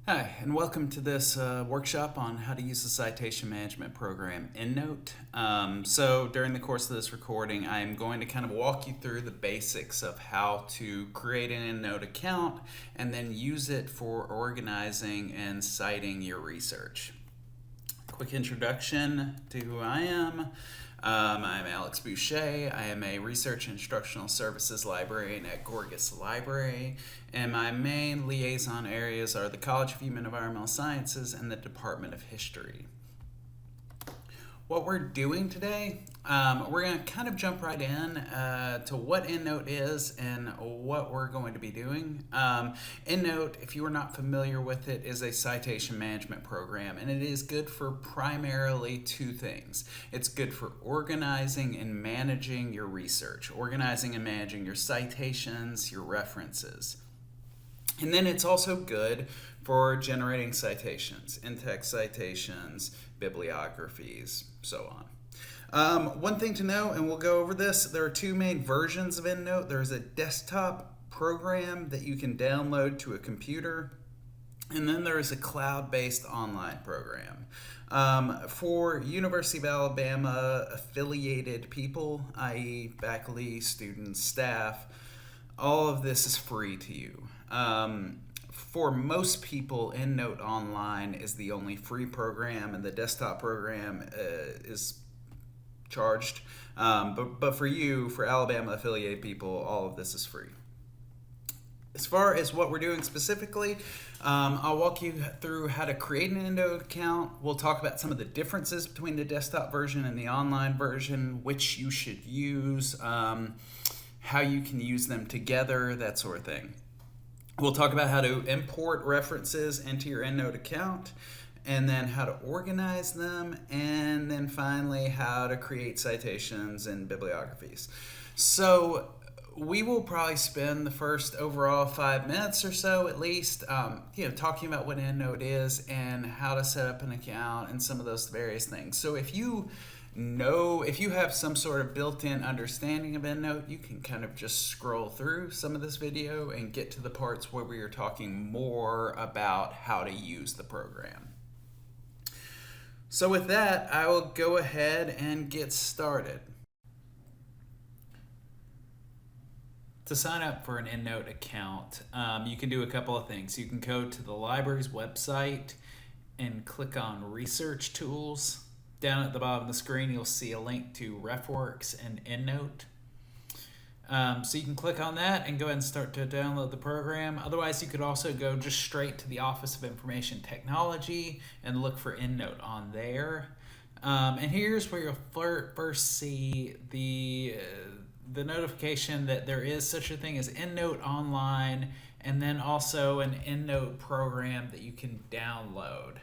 Hi, and welcome to this workshop on how to use the citation management program EndNote. So during the course of this recording, I'm going to kind of walk you through the basics of how to create an EndNote account and then use it for organizing and citing your research. Quick introduction to who I am. I'm Alex Boucher. I am a Research Instructional Services Librarian at Gorgas Library, and my main liaison areas are the College of Human Environmental Sciences and the Department of History. What we're doing today, we're going to kind of jump right in to what EndNote is and what we're going to be doing. EndNote, if you are not familiar with it, is a citation management program, and it is good for primarily two things. It's good for organizing and managing your research, organizing and managing your citations, your references. And then it's also good for generating citations, in-text citations, bibliographies, so on. One thing to know, and we'll go over this, there are two main versions of EndNote. There's a desktop program that you can download to a computer, and then there is a cloud-based online program. For University of Alabama affiliated people, i.e. faculty, students, staff, all of this is free to you. For most people, EndNote Online is the only free program, and the desktop program is charged. But for you, for Alabama affiliated people, all of this is free. As far as what we're doing specifically, I'll walk you through how to create an EndNote account. We'll talk about some of the differences between the desktop version and the online version, which you should use, how you can use them together, that sort of thing. We'll talk about how to import references into your EndNote account, and then how to organize them, and then finally how to create citations and bibliographies. So we will probably spend the first overall 5 minutes or so at least talking about what EndNote is and how to set up an account and some of those various things. So if you have some sort of built-in understanding of EndNote, you can kind of just scroll through some of this video and get to the parts where we are talking more about how to use the program. So with that, I will go ahead and get started. To sign up for an EndNote account, you can do a couple of things. You can go to the library's website and click on Research Tools. Down at the bottom of the screen, you'll see a link to RefWorks and EndNote. So you can click on that and go ahead and start to download the program. Otherwise, you could also go just straight to the Office of Information Technology and look for EndNote on there. And here's where you'll first see the notification that there is such a thing as EndNote Online, and then also an EndNote program that you can download.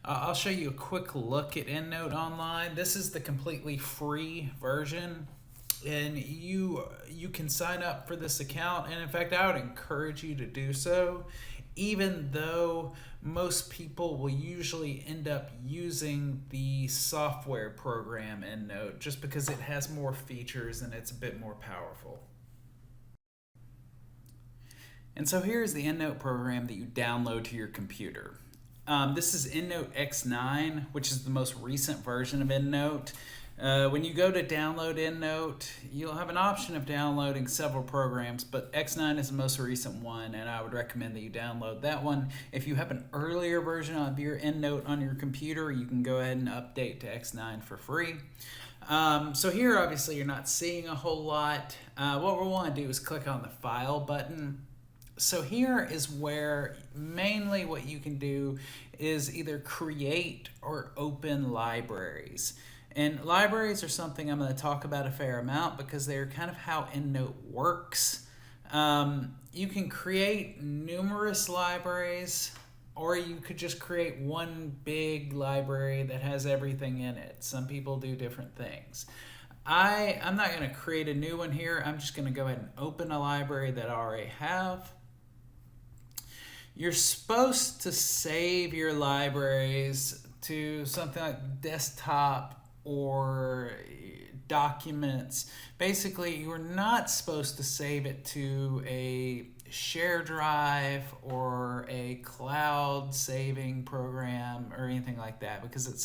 I'll show you a quick look at EndNote Online. This is the completely free version, and you can sign up for this account, and in fact I would encourage you to do so, even though most people will usually end up using the software program EndNote just because it has more features and it's a bit more powerful. And so here's the EndNote program that you download to your computer. This is EndNote X9, which is the most recent version of EndNote. When you go to download EndNote, you'll have an option of downloading several programs, but X9 is the most recent one, and I would recommend that you download that one. If you have an earlier version of your EndNote on your computer, you can go ahead and update to X9 for free. So here, obviously, you're not seeing a whole lot. What we want to do is click on the File button. So here is where mainly what you can do is either create or open libraries. And libraries are something I'm going to talk about a fair amount because they're kind of how EndNote works. You can create numerous libraries, or you could just create one big library that has everything in it. Some people do different things. I'm not going to create a new one here. I'm just going to go ahead and open a library that I already have. You're supposed to save your libraries to something like desktop or documents. Basically, you're not supposed to save it to a share drive or or a cloud saving program or anything like that, because it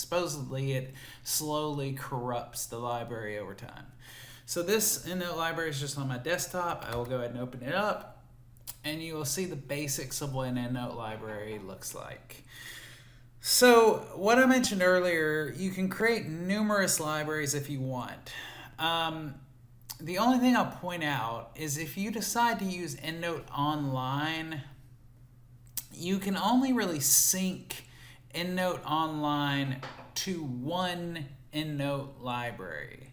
slowly corrupts the library over time. So this EndNote library is just on my desktop. I will go ahead and open it up, and you will see the basics of what an EndNote library looks like. So what I mentioned earlier, you can create numerous libraries if you want. The only thing I'll point out is if you decide to use EndNote Online, you can only really sync EndNote Online to one EndNote library.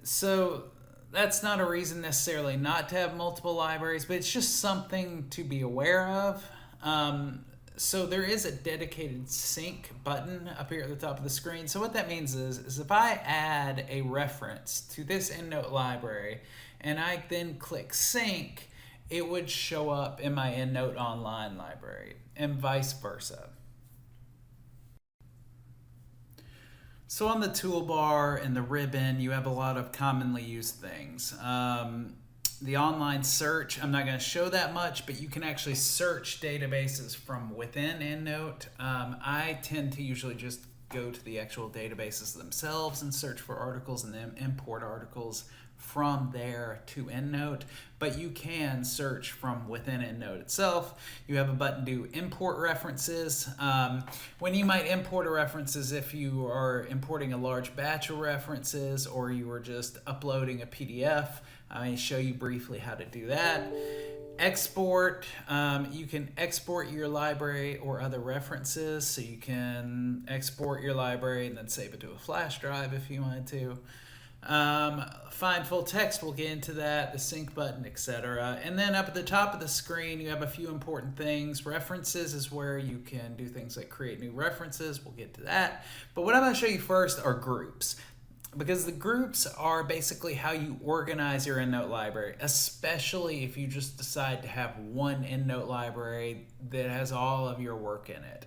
So that's not a reason necessarily not to have multiple libraries, but it's just something to be aware of. So there is a dedicated sync button up here at the top of the screen. So what that means is if I add a reference to this EndNote library and I then click sync, it would show up in my EndNote Online library and vice versa. So on the toolbar and the ribbon, you have a lot of commonly used things. The online search, I'm not going to show that much, but you can actually search databases from within EndNote. I tend to usually just go to the actual databases themselves and search for articles and then import articles from there to EndNote, but you can search from within EndNote itself. You have a button to import references. When you might import a references, if you are importing a large batch of references or you are just uploading a PDF, I show you briefly how to do that. Export, you can export your library or other references, so you can export your library and then save it to a flash drive if you wanted to. Find full text, we'll get into that, the sync button, etc. And then up at the top of the screen, you have a few important things. References is where you can do things like create new references. We'll get to that. But what I'm going to show you first are groups, because the groups are basically how you organize your EndNote library, especially if you just decide to have one EndNote library that has all of your work in it.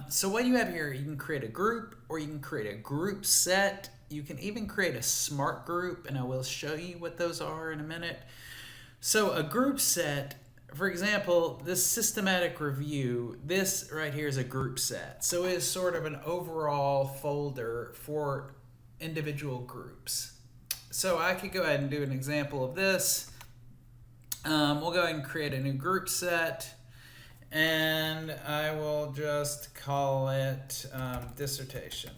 So what you have here, you can create a group or you can create a group set. You can even create a smart group, and I will show you what those are in a minute. So a group set, for example, this systematic review, this right here is a group set. So it is sort of an overall folder for individual groups. So I could go ahead and do an example of this. We'll go ahead and create a new group set, and I will just call it dissertation.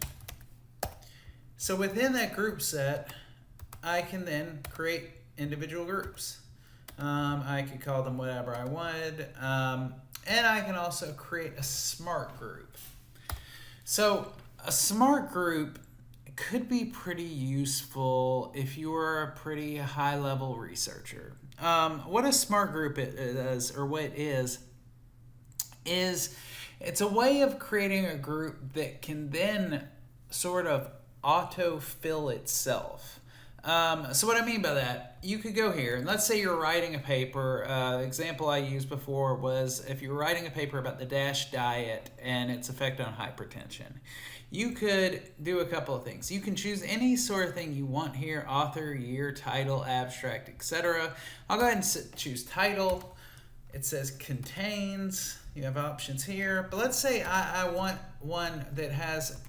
So within that group set, I can then create individual groups. I could call them whatever I wanted, and I can also create a smart group. So a smart group could be pretty useful if you are a pretty high-level researcher. What a smart group is, or what it is it's a way of creating a group that can then sort of auto-fill itself. So what I mean by that, you could go here and let's say you're writing a paper. Example I used before was if you're writing a paper about the DASH diet and its effect on hypertension. You could do a couple of things. You can choose any sort of thing you want here: author, year, title, abstract, etc. I'll go ahead and choose title. It says contains. You have options here, but let's say I want one that has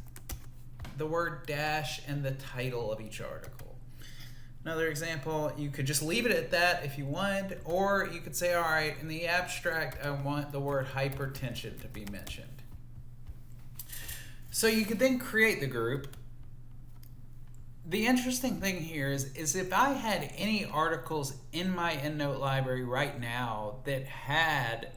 the word dash and the title of each article. Another example, you could just leave it at that if you wanted, or you could say, all right, in the abstract, I want the word hypertension to be mentioned. So you could then create the group. The interesting thing here is if I had any articles in my EndNote library right now that had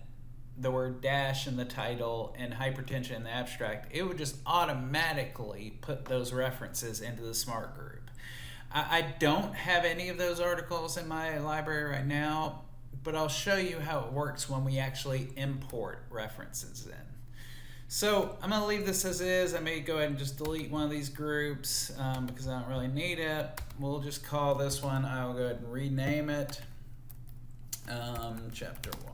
the word dash in the title and hypertension in the abstract, it would just automatically put those references into the smart group. I don't have any of those articles in my library right now, but I'll show you how it works when we actually import references in. So I'm going to leave this as is. I may go ahead and just delete one of these groups because I don't really need it. We'll just call this one, I'll go ahead and rename it Chapter 1.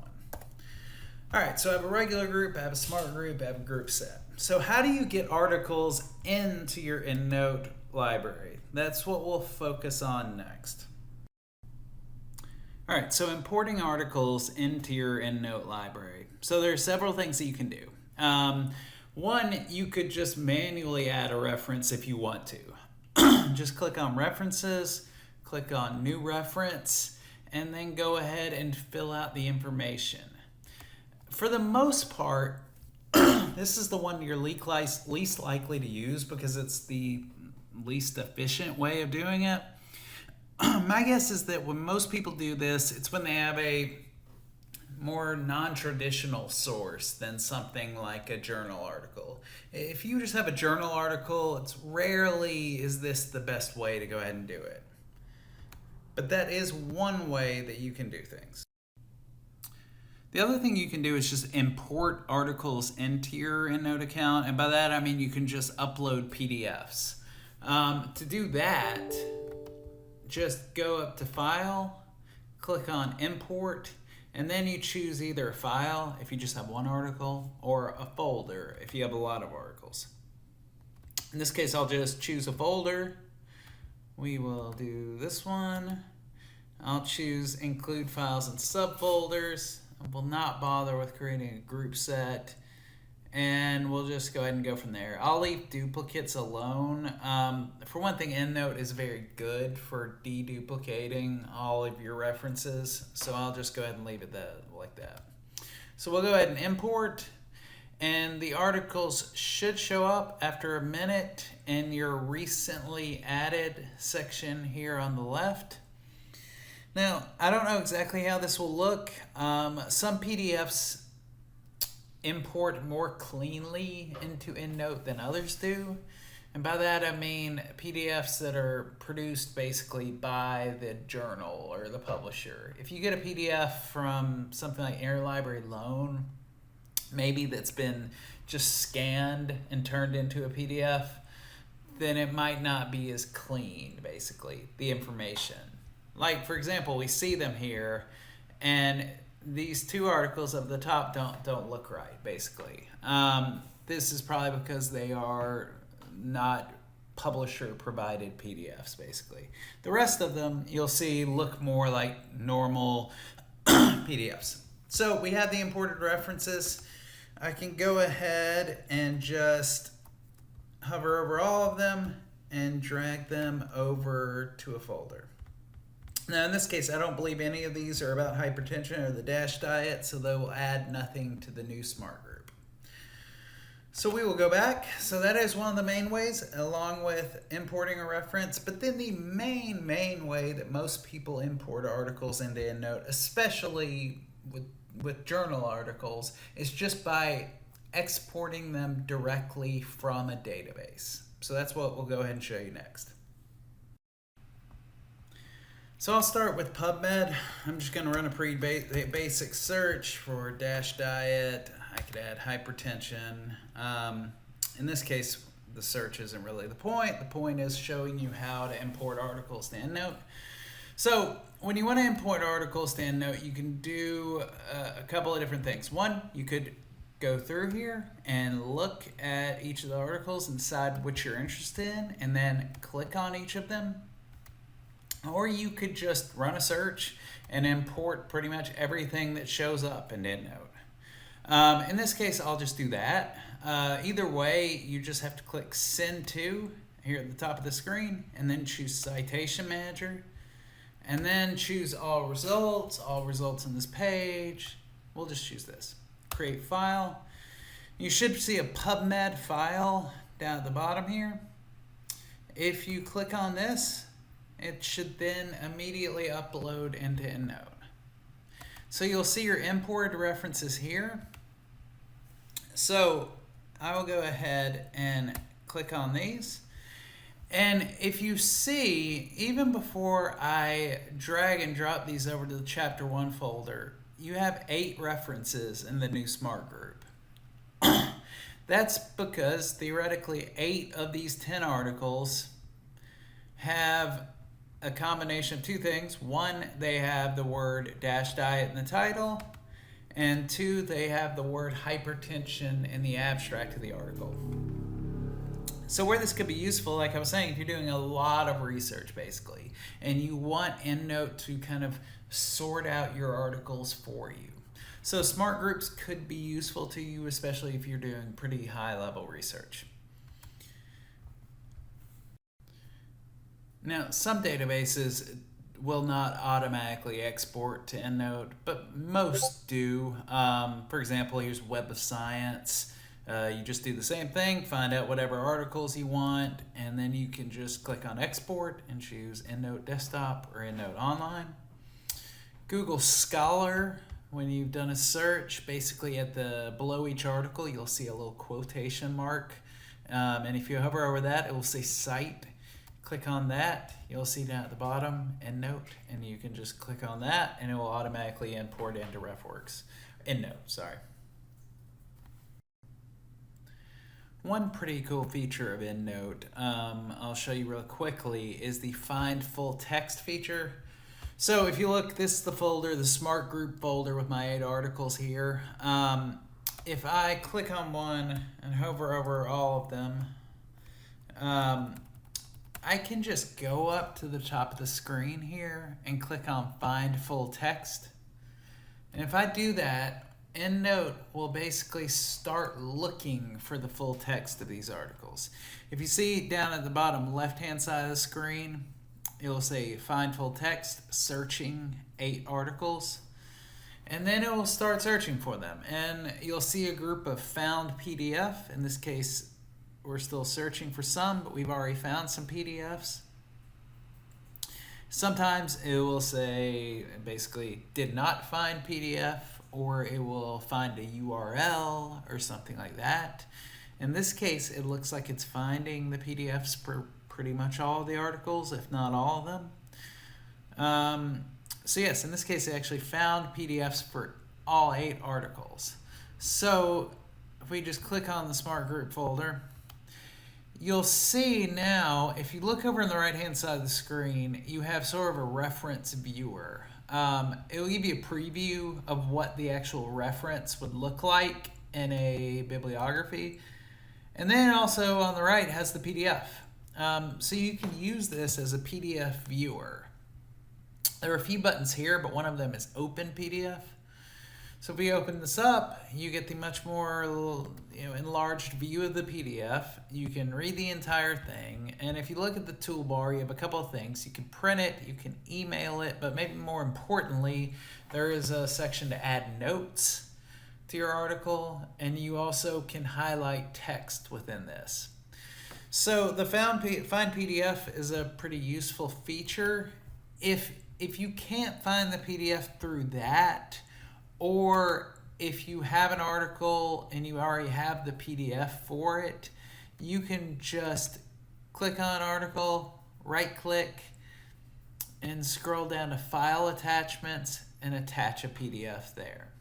All right, so I have a regular group, I have a smart group, I have a group set. So how do you get articles into your EndNote library? That's what we'll focus on next. All right, so importing articles into your EndNote library. So there are several things that you can do. One, you could just manually add a reference if you want to. Just click on References, click on New Reference, and then go ahead and fill out the information. For the most part, this is the one you're least likely to use because it's the least efficient way of doing it. My guess is that when most people do this, it's when they have a more non-traditional source than something like a journal article. If you just have a journal article, it's rarely is this the best way to go ahead and do it. But that is one way that you can do things. The other thing you can do is just import articles into your EndNote account, and by that I mean you can just upload PDFs. To do that, just go up to File, click on Import, and then you choose either a file if you just have one article or a folder if you have a lot of articles. In this case, I'll just choose a folder. We will do this one. I'll choose Include Files and Subfolders. I will not bother with creating a group set. And we'll just go ahead and go from there. I'll leave duplicates alone. For one thing, EndNote is very good for deduplicating all of your references, so I'll just go ahead and leave it like that. So we'll go ahead and import, and the articles should show up after a minute in your recently added section here on the left. Now, I don't know exactly how this will look. Some PDFs import more cleanly into EndNote than others do. And by that I mean PDFs that are produced basically by the journal or the publisher. If you get a PDF from something like Interlibrary Loan, maybe that's been just scanned and turned into a PDF, then it might not be as clean, basically, the information. Like, for example, we see them here, and these two articles up the top don't look right, basically. This is probably because they are not publisher-provided PDFs, basically. The rest of them, you'll see, look more like normal PDFs. So we have the imported references. I can go ahead and just hover over all of them and drag them over to a folder. Now, in this case, I don't believe any of these are about hypertension or the DASH diet, so they will add nothing to the new SMART group. So we will go back. So that is one of the main ways, along with importing a reference. But then the main way that most people import articles into EndNote, especially with journal articles, is just by exporting them directly from a database. So that's what we'll go ahead and show you next. So I'll start with PubMed. I'm just going to run a pretty basic search for DASH diet. I could add hypertension. In this case, the search isn't really the point. The point is showing you how to import articles to EndNote. So when you want to import articles to EndNote, you can do a couple of different things. One, you could go through here and look at each of the articles and decide which you're interested in, and then click on each of them. Or you could just run a search and import pretty much everything that shows up in EndNote. In this case, I'll just do that. Either way, you just have to click Send To here at the top of the screen, and then choose Citation Manager, and then choose All results in this page. We'll just choose this. Create File. You should see a PubMed file down at the bottom here. If you click on this, it should then immediately upload into EndNote. So you'll see your imported references here. So I will go ahead and click on these. And if you see, even before I drag and drop these over to the Chapter 1 folder, you have 8 references in the new SMART group. That's because theoretically 8 of these 10 articles have a combination of two things. One, they have the word DASH diet in the title, and 2, they have the word hypertension in the abstract of the article. So where this could be useful, like I was saying, if you're doing a lot of research basically, and you want EndNote to kind of sort out your articles for you. So smart groups could be useful to you, especially if you're doing pretty high level research. Now, some databases will not automatically export to EndNote, but most do. For example, here's Web of Science. You just do the same thing, find out whatever articles you want, and then you can just click on Export and choose EndNote Desktop or EndNote Online. Google Scholar, when you've done a search, basically below each article, you'll see a little quotation mark. And if you hover over that, it will say Cite. Click on that, you'll see down at the bottom EndNote, and you can just click on that and it will automatically import into RefWorks. EndNote, sorry. One pretty cool feature of EndNote, I'll show you real quickly, is the Find Full Text feature. So if you look, this is the folder, the Smart Group folder with my 8 articles here. If I click on one and hover over all of them, I can just go up to the top of the screen here and click on Find Full Text. And if I do that, EndNote will basically start looking for the full text of these articles. If you see down at the bottom left-hand side of the screen, it will say Find Full Text, searching 8 articles. And then it will start searching for them. And you'll see a group of found PDF. In this case, we're still searching for some, but we've already found some PDFs. Sometimes it will say basically did not find PDF, or it will find a URL or something like that. In this case, it looks like it's finding the PDFs for pretty much all of the articles, if not all of them. So yes, in this case, it actually found PDFs for all 8 articles. So if we just click on the Smart Group folder, you'll see now, if you look over on the right-hand side of the screen, you have sort of a reference viewer. It will give you a preview of what the actual reference would look like in a bibliography. And then also on the right has the PDF. So you can use this as a PDF viewer. There are a few buttons here, but one of them is Open PDF. So if we open this up, you get the much more enlarged view of the PDF. You can read the entire thing. And if you look at the toolbar, you have a couple of things. You can print it, you can email it, but maybe more importantly, there is a section to add notes to your article, and you also can highlight text within this. So the Find PDF is a pretty useful feature. If you can't find the PDF through that, or if you have an article and you already have the PDF for it, you can just click on article, right-click, and scroll down to File Attachments and attach a PDF there.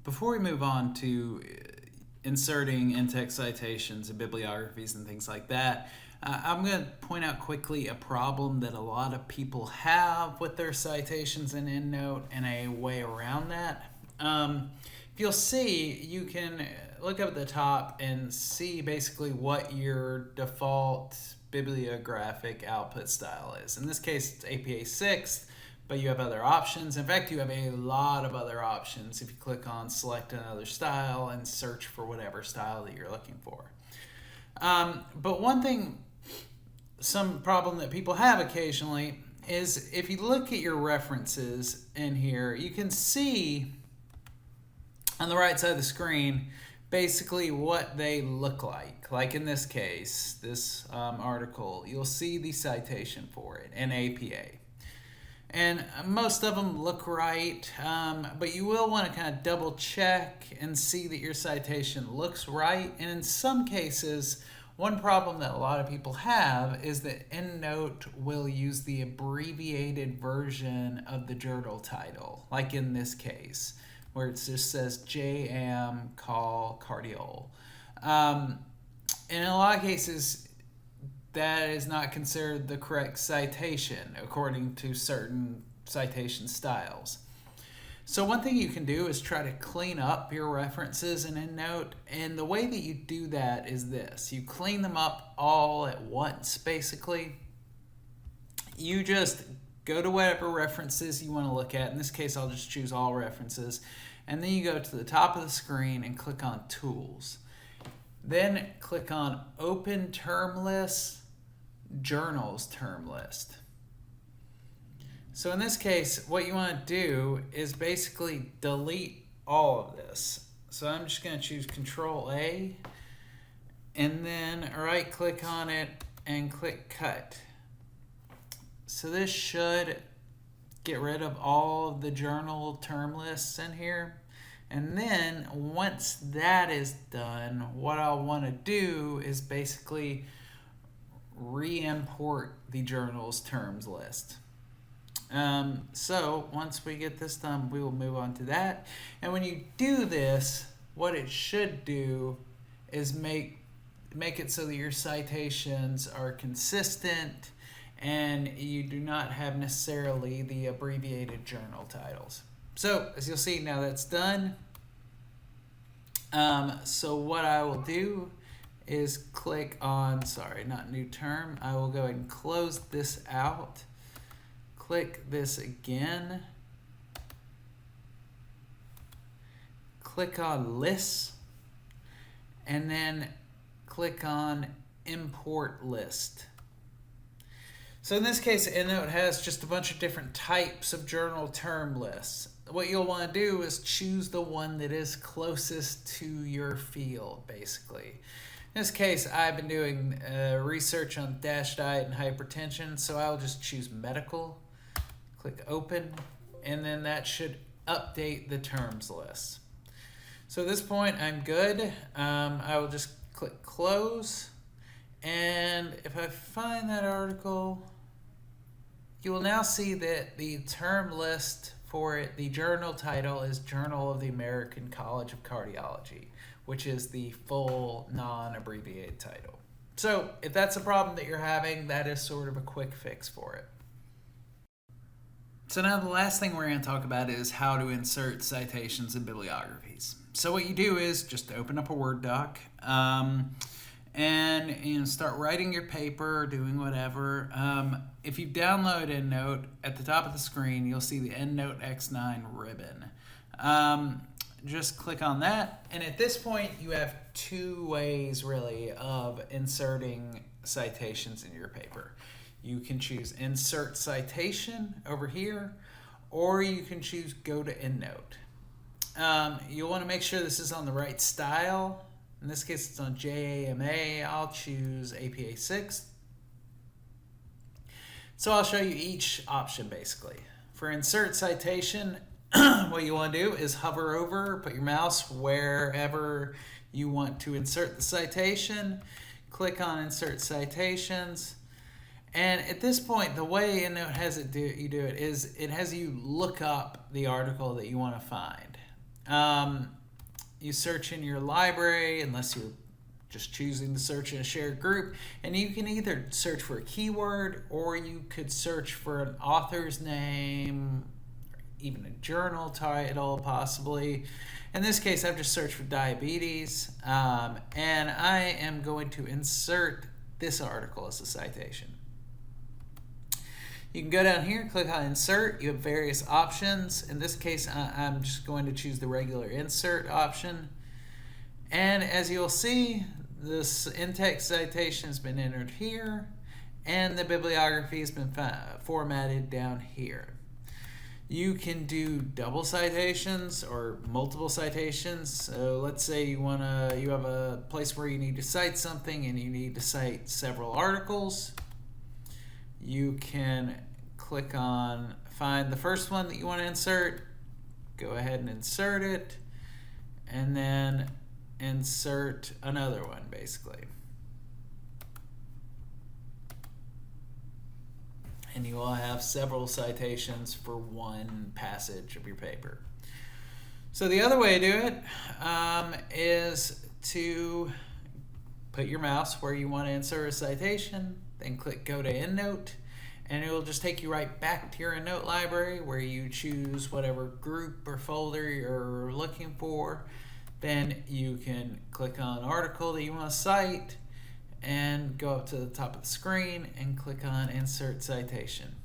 Before we move on to inserting in-text citations and bibliographies and things like that, I'm going to point out quickly a problem that a lot of people have with their citations in EndNote and a way around that. If you'll see, you can look up at the top and see basically what your default bibliographic output style is. In this case, it's APA 6, but you have other options. In fact, you have a lot of other options if you click on Select Another Style and search for whatever style that you're looking for. But one thing, some problem that people have occasionally is if you look at your references in here, you can see on the right side of the screen basically what they look like. Like in this case, this article, you'll see the citation for it in APA. And most of them look right, but you will want to kind of double check and see that your citation looks right. And in some cases, one problem that a lot of people have is that EndNote will use the abbreviated version of the journal title, like in this case, where it just says JAM call cardiol. In a lot of cases, that is not considered the correct citation according to certain citation styles. So one thing you can do is try to clean up your references in EndNote, and the way that you do that is this. You clean them up all at once, basically. You just go to whatever references you want to look at. In this case, I'll just choose all references. And then you go to the top of the screen and click on Tools. Then click on Open Term List, Journals Term List. So in this case, what you want to do is basically delete all of this. So I'm just going to choose Control A and then right click on it and click Cut. So this should get rid of all of the journal term lists in here. And then once that is done, what I'll want to do is basically re-import the journal's terms list. So once we get this done, we will move on to that. And when you do this, what it should do is make it so that your citations are consistent and you do not have necessarily the abbreviated journal titles. So as you'll see, now that's done. So what I will do is click on, sorry, not new term. I will go ahead and close this out. Click this again. Click on Lists, and then click on Import List. So in this case, EndNote has just a bunch of different types of journal term lists. What you'll want to do is choose the one that is closest to your field, basically. In this case, I've been doing research on DASH diet and hypertension, so I'll just choose medical. Click Open, and then that should update the terms list. So at this point, I'm good. I will just click Close, and if I find that article, you will now see that the term list for it, the journal title is Journal of the American College of Cardiology, which is the full non-abbreviated title. So if that's a problem that you're having, that is sort of a quick fix for it. So now the last thing we're going to talk about is how to insert citations and bibliographies. So what you do is just open up a Word doc and start writing your paper, doing whatever. If you download EndNote, at the top of the screen, you'll see the EndNote X9 ribbon. Just click on that, and at this point, you have two ways, really, of inserting citations in your paper. You can choose Insert Citation over here, or you can choose Go to EndNote. You'll want to make sure this is on the right style. In this case, it's on JAMA. I'll choose APA 6. So I'll show you each option, basically. For Insert Citation, what you want to do is hover over, put your mouse wherever you want to insert the citation, click on Insert Citations, and at this point, the way EndNote has you do it is it has you look up the article that you want to find. You search in your library, unless you're just choosing to search in a shared group, and you can either search for a keyword, or you could search for an author's name, even a journal title, possibly. In this case, I've just searched for diabetes, and I am going to insert this article as a citation. You can go down here, click on Insert. You have various options. In this case, I'm just going to choose the regular Insert option. And as you'll see, this in-text citation has been entered here, and the bibliography has been formatted down here. You can do double citations or multiple citations. So let's say you have a place where you need to cite something and you need to cite several articles. You can click on find the first one that you want to insert, go ahead and insert it, and then insert another one, basically. And you will have several citations for one passage of your paper. So the other way to do it is to put your mouse where you want to insert a citation, then click Go to EndNote, and it will just take you right back to your EndNote library where you choose whatever group or folder you're looking for. Then you can click on an article that you want to cite and go up to the top of the screen and click on Insert Citation.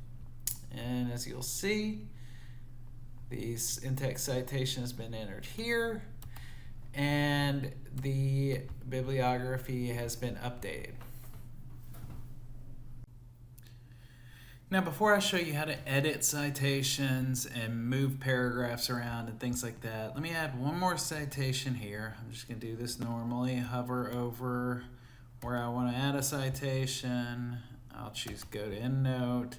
And as you'll see, the in-text citation has been entered here, and the bibliography has been updated. Now, before I show you how to edit citations and move paragraphs around and things like that, let me add one more citation here. I'm just going to do this normally. Hover over where I want to add a citation. I'll choose Go to EndNote,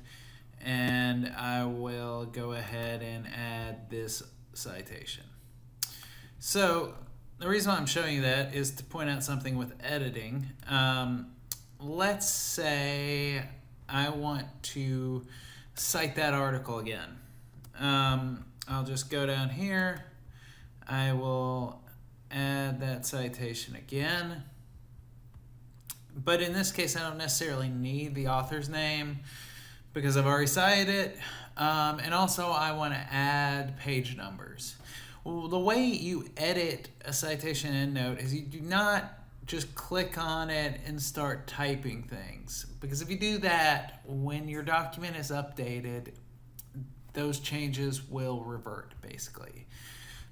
and I will go ahead and add this citation. So the reason why I'm showing you that is to point out something with editing. Let's say I want to cite that article again. I'll just go down here. I will add that citation again. But in this case, I don't necessarily need the author's name because I've already cited it. And also I want to add page numbers. Well, the way you edit a citation in EndNote is you do not just click on it and start typing things. Because if you do that, when your document is updated, those changes will revert, basically.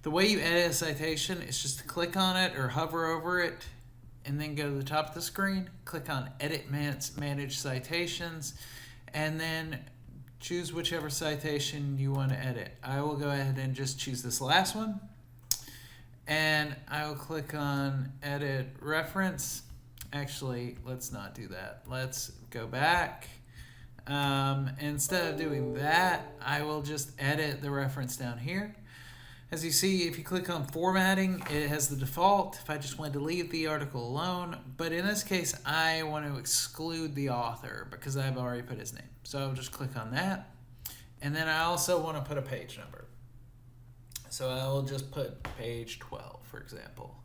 The way you edit a citation is just to click on it or hover over it, and then go to the top of the screen, click on Edit Manage Citations, and then choose whichever citation you want to edit. I will go ahead and just choose this last one, and I will click on Edit Reference. Actually, let's not do that. Let's go back. Instead of doing that, I will just edit the reference down here. As you see, if you click on formatting, it has the default. If I just want to leave the article alone, but in this case, I want to exclude the author because I've already put his name. So I'll just click on that. And then I also want to put a page number. So I will just put page 12, for example.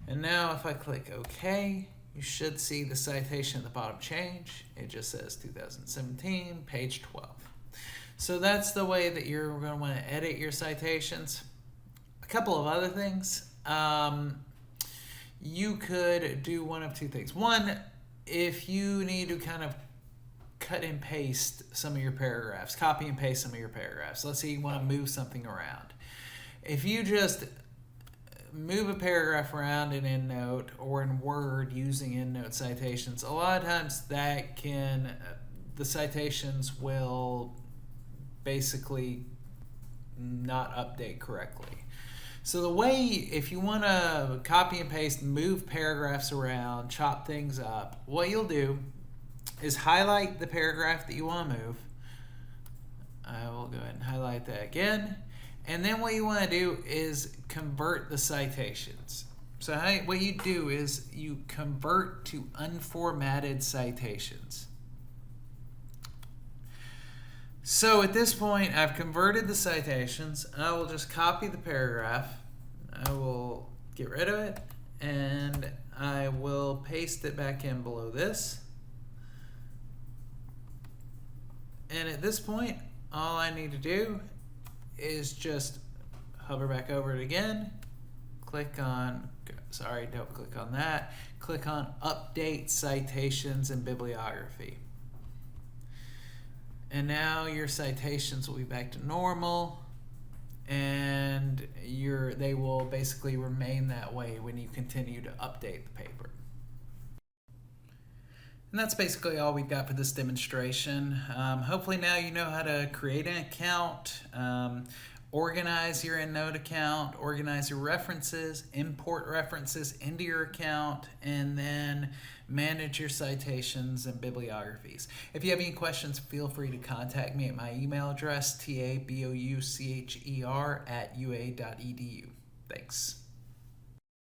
And now if I click OK, you should see the citation at the bottom change. It just says 2017, page 12. So that's the way that you're going to want to edit your citations. A couple of other things. You could do one of two things. One, if you need to kind of cut and paste some of your paragraphs, copy and paste some of your paragraphs. Let's say you want to move something around. If you just move a paragraph around in EndNote or in Word using EndNote citations, a lot of times that can, the citations will basically not update correctly. So the way, if you want to copy and paste, move paragraphs around, chop things up, what you'll do is highlight the paragraph that you want to move. I will go ahead and highlight that again. And then what you want to do is convert the citations. So what you do is you convert to unformatted citations. So at this point, I've converted the citations. I will just copy the paragraph. I will get rid of it, and I will paste it back in below this. And at this point, all I need to do is just hover back over it again, click on, sorry, don't click on that, click on Update Citations and Bibliography. And now your citations will be back to normal, and they will basically remain that way when you continue to update the paper. And that's basically all we've got for this demonstration. Hopefully now you know how to create an account, organize your EndNote account, organize your references, import references into your account, and then manage your citations and bibliographies. If you have any questions, feel free to contact me at my email address, taboucher@ua.edu. Thanks.